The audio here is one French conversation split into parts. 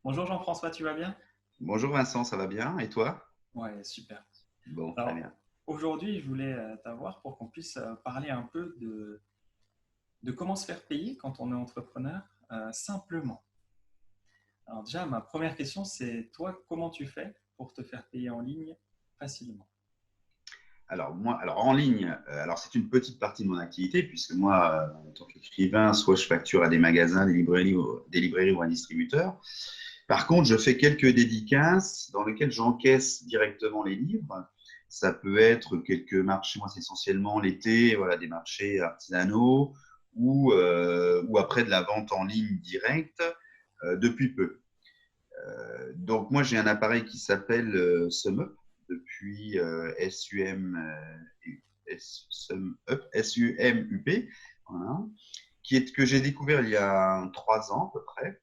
Bonjour Jean-François, tu vas bien? Bonjour Vincent, ça va bien? Et toi? Ouais, super. Bon, très Alors, bien. aujourd'hui, je voulais t'avoir pour qu'on puisse parler un peu de comment se faire payer quand on est entrepreneur simplement. Alors déjà, ma première question, c'est toi, comment tu fais pour te faire payer en ligne facilement? Alors moi, en ligne, alors c'est une petite partie de mon activité puisque moi, en tant qu'écrivain, soit je facture à des magasins, des librairies ou un distributeur. Par contre, je fais quelques dédicaces dans lesquelles j'encaisse directement les livres. Ça peut être quelques marchés, moi c'est essentiellement l'été, voilà, des marchés artisanaux ou après de la vente en ligne directe depuis peu. Donc moi j'ai un appareil qui s'appelle SumUp depuis SUMUP, voilà, que j'ai découvert il y a 3 ans à peu près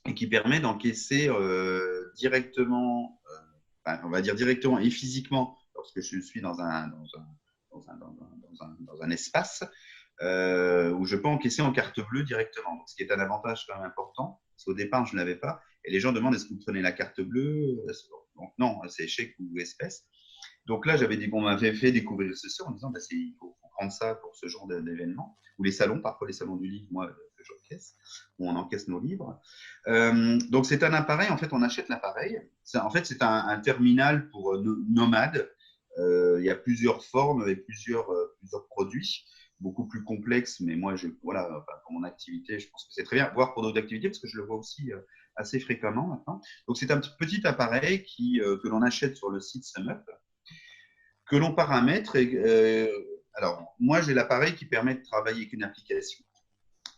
et qui permet d'encaisser directement, enfin, on va dire directement et physiquement lorsque je suis dans un espace où je peux encaisser en carte bleue directement. Donc, ce qui est un avantage quand même important, parce qu'au départ, je ne l'avais pas. Et les gens demandent est-ce que vous prenez la carte bleue. Donc, non, c'est chèque ou espèce. Donc là, on m'avait fait découvrir ceci en disant bah, il faut prendre ça pour ce genre d'événement. Ou les salons, parfois les salons du livre, moi, que j'encaisse, où on encaisse nos livres. Donc c'est un appareil, en fait, on achète l'appareil. En fait, c'est un terminal pour nomades. Il y a plusieurs formes et plusieurs produits beaucoup plus complexes, mais moi, voilà, enfin, pour mon activité, je pense que c'est très bien, voire pour d'autres activités, parce que je le vois aussi assez fréquemment maintenant. Donc, c'est un petit appareil que l'on achète sur le site SumUp, que l'on paramètre. Alors, moi, j'ai l'appareil qui permet de travailler avec une application.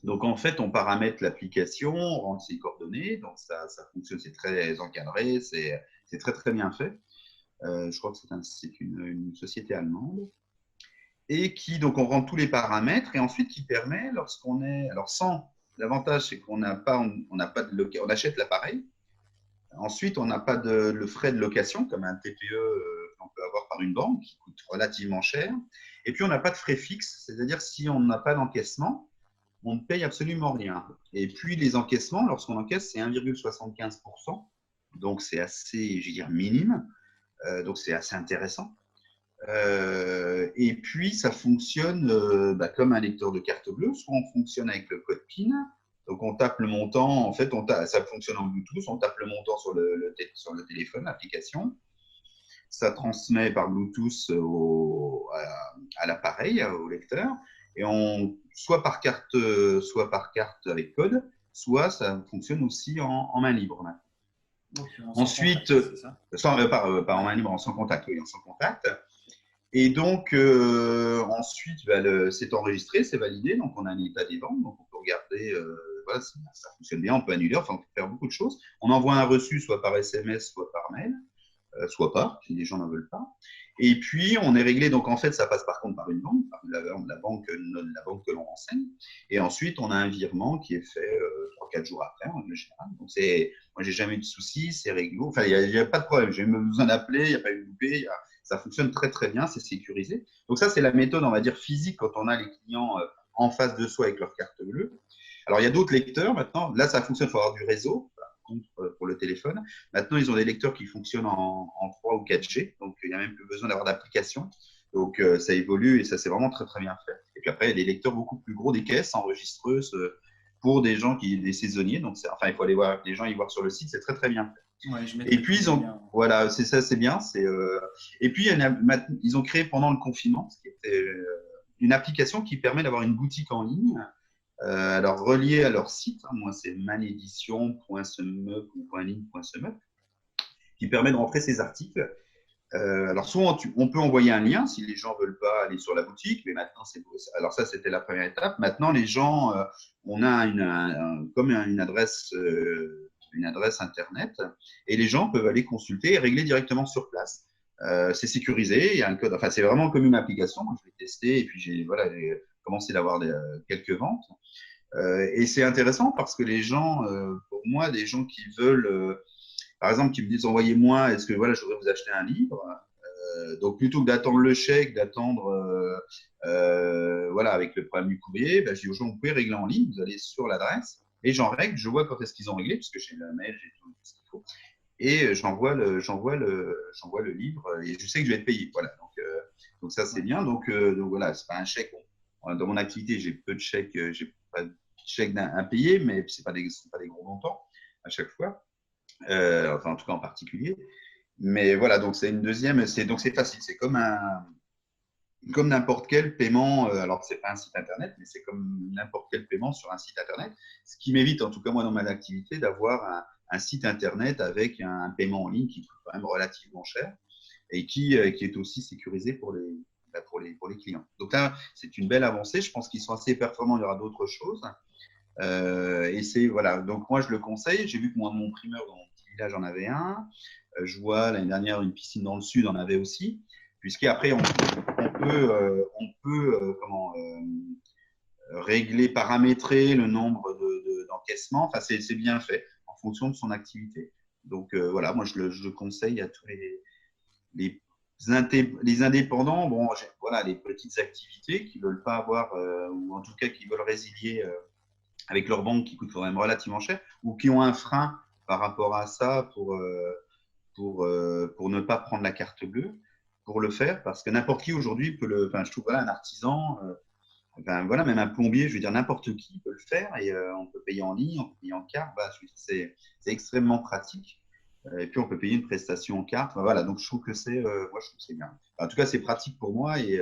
Donc, en fait, on paramètre l'application, on rentre ses coordonnées, donc ça fonctionne, c'est très encadré, c'est très, très bien fait. Je crois que c'est une société allemande et donc on rentre tous les paramètres et ensuite qui permet lorsqu'on est, alors sans, l'avantage c'est qu'on n'a pas, on n'a pas on achète l'appareil. Ensuite, on n'a pas le frais de location comme un TPE qu'on peut avoir par une banque qui coûte relativement cher. Et puis, on n'a pas de frais fixes, c'est-à-dire si on n'a pas d'encaissement, on ne paye absolument rien. Et puis, les encaissements, lorsqu'on encaisse, c'est 1,75%. Donc, c'est assez, je veux dire, minime. Donc, c'est assez intéressant. Et puis, ça fonctionne bah, comme un lecteur de carte bleue. Soit on fonctionne avec le code PIN. Donc, on tape le montant. En fait, ça fonctionne en Bluetooth. On tape le montant sur le téléphone, l'application. Ça transmet par Bluetooth à l'appareil, au lecteur. Et soit par carte avec code, soit ça fonctionne aussi en main libre. Ok, on s'en Ensuite, contact, c'est ça? pas en Ouais. main libre, en sans contact, oui, en sans contact. Et donc, ensuite, bah, c'est enregistré, c'est validé, donc on a un état des ventes, donc on peut regarder, voilà, ça fonctionne bien, on peut annuler, enfin, on peut faire beaucoup de choses. On envoie un reçu soit par SMS, soit par mail, soit pas, si les gens n'en veulent pas. Et puis, on est réglé, donc en fait, ça passe par contre par une banque, par la banque que l'on renseigne. Et ensuite, on a un virement qui est fait 3-4 jours après, en règle générale. Donc, moi, j'ai jamais eu de soucis, c'est réglo. Enfin, il n'y a pas de problème. J'ai même besoin d'appeler, il n'y a pas eu de loupé. Ça fonctionne très, très bien, c'est sécurisé. Donc, ça, c'est la méthode, on va dire, physique quand on a les clients en face de soi avec leur carte bleue. Alors, il y a d'autres lecteurs maintenant. Là, ça fonctionne, il faut avoir du réseau, par contre, pour le téléphone. Maintenant, ils ont des lecteurs qui fonctionnent en 3 ou 4G. Donc, il n'y a même plus besoin d'avoir d'application. Donc, ça évolue et ça, c'est vraiment très, très bien fait. Et puis après, il y a des lecteurs beaucoup plus gros, des caisses enregistreuses pour des saisonniers. Donc, enfin, il faut aller voir, les gens y voir sur le site, c'est très, très bien fait. Ouais, je Et mettrai puis, tous les liens. voilà, c'est ça, c'est bien. Et puis, ils ont créé pendant le confinement, ce qui était une application qui permet d'avoir une boutique en ligne alors, relié à leur site, hein, moi c'est manédition.semup ou .ligne.semup, qui permet de rentrer ces articles. Alors, soit on peut envoyer un lien si les gens ne veulent pas aller sur la boutique, mais maintenant, alors ça, c'était la première étape. Maintenant, les gens, on a comme une adresse Internet, et les gens peuvent aller consulter et régler directement sur place. C'est sécurisé, il y a un code, enfin, c'est vraiment comme une application. Moi, je l'ai testé et puis j'ai commencé d'avoir quelques ventes. Et c'est intéressant parce que les gens, pour moi, des gens qui veulent, par exemple, qui me disent envoyez-moi, est-ce que voilà, je voudrais vous acheter un livre. Donc plutôt que d'attendre le chèque, d'attendre, voilà, avec le problème du courrier, ben, je dis aux gens vous pouvez régler en ligne, vous allez sur l'adresse et j'en règle, je vois quand est-ce qu'ils ont réglé, puisque j'ai le mail, j'ai tout ce qu'il faut. Et j'envoie le livre et je sais que je vais être payé. Voilà. Donc ça, c'est Ouais. bien. Donc voilà, c'est pas un chèque. Dans mon activité, j'ai peu de chèques, j'ai pas de chèques impayés, mais c'est pas des gros montants à chaque fois. Enfin, en tout cas, en particulier. Mais voilà, donc c'est une deuxième, donc c'est facile. C'est comme n'importe quel paiement, alors que c'est pas un site internet, mais c'est comme n'importe quel paiement sur un site internet, ce qui m'évite, en tout cas moi dans ma activité, d'avoir un site internet avec un paiement en ligne qui coûte quand même relativement cher et qui est aussi sécurisé pour les clients. Donc là, c'est une belle avancée. Je pense qu'ils sont assez performants. Il y aura d'autres choses. Et c'est voilà. Donc moi, je le conseille. J'ai vu que moi, mon primeur dans mon petit village en avait un. Je vois l'année dernière une piscine dans le sud en avait aussi. Puisqu'après, on peut régler, paramétrer le nombre d'encaissements. Enfin, c'est bien fait en fonction de son activité. Donc voilà, moi je le conseille à tous les, les indépendants, bon, voilà, les petites activités qui ne veulent pas avoir, ou en tout cas qui veulent résilier avec leur banque qui coûte quand même relativement cher, ou qui ont un frein par rapport à ça pour ne pas prendre la carte bleue, pour le faire, parce que n'importe qui aujourd'hui peut le, enfin, je trouve, voilà, un artisan, enfin, voilà, même un plombier, je veux dire, n'importe qui peut le faire et on peut payer en ligne, on peut payer en carte, bah, c'est extrêmement pratique. Et puis on peut payer une prestation en carte. Enfin, voilà, donc je trouve que moi je trouve que c'est bien. En tout cas, c'est pratique pour moi et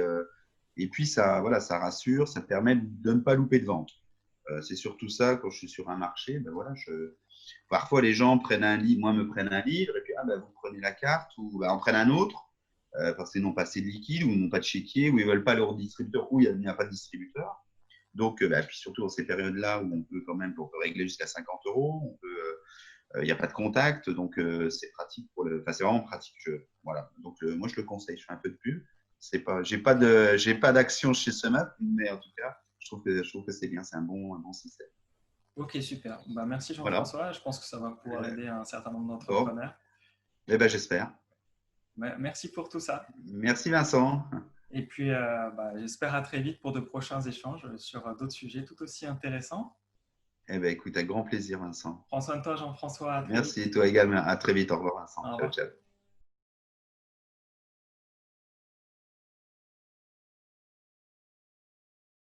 puis ça, voilà, ça rassure, ça permet de ne pas louper de vente. C'est surtout ça quand je suis sur un marché. Ben voilà, parfois les gens prennent un livre, moi me prennent un livre et puis ah ben vous prenez la carte ou ben, on prenne un autre parce qu'ils n'ont pas assez de liquide ou n'ont pas de chéquier ou ils veulent pas leur distributeur ou il n'y a pas de distributeur. Donc, ben, puis surtout dans ces périodes-là où on peut quand même, on peut régler jusqu'à 50 euros, on peut il n'y a pas de contact, donc c'est pratique enfin, c'est vraiment pratique. Voilà. Donc moi je le conseille. Je fais un peu de pub. C'est pas, j'ai pas d'action chez Sumap, mais en tout cas, je trouve que c'est bien. C'est un bon système. Ok, super. Bah, merci Voilà. Jean-François. Je pense que ça va pouvoir Euh, aider un certain nombre bon, d'entrepreneurs. eh ben j'espère. Merci pour tout ça. Merci Vincent. Et puis, bah, j'espère à très vite pour de prochains échanges sur d'autres sujets tout aussi intéressants. Eh ben écoute, avec grand plaisir Vincent. Prends soin de toi, Jean-François. À très vite. Merci toi également. À très vite. Au revoir Vincent. Au Ciao revoir. ciao.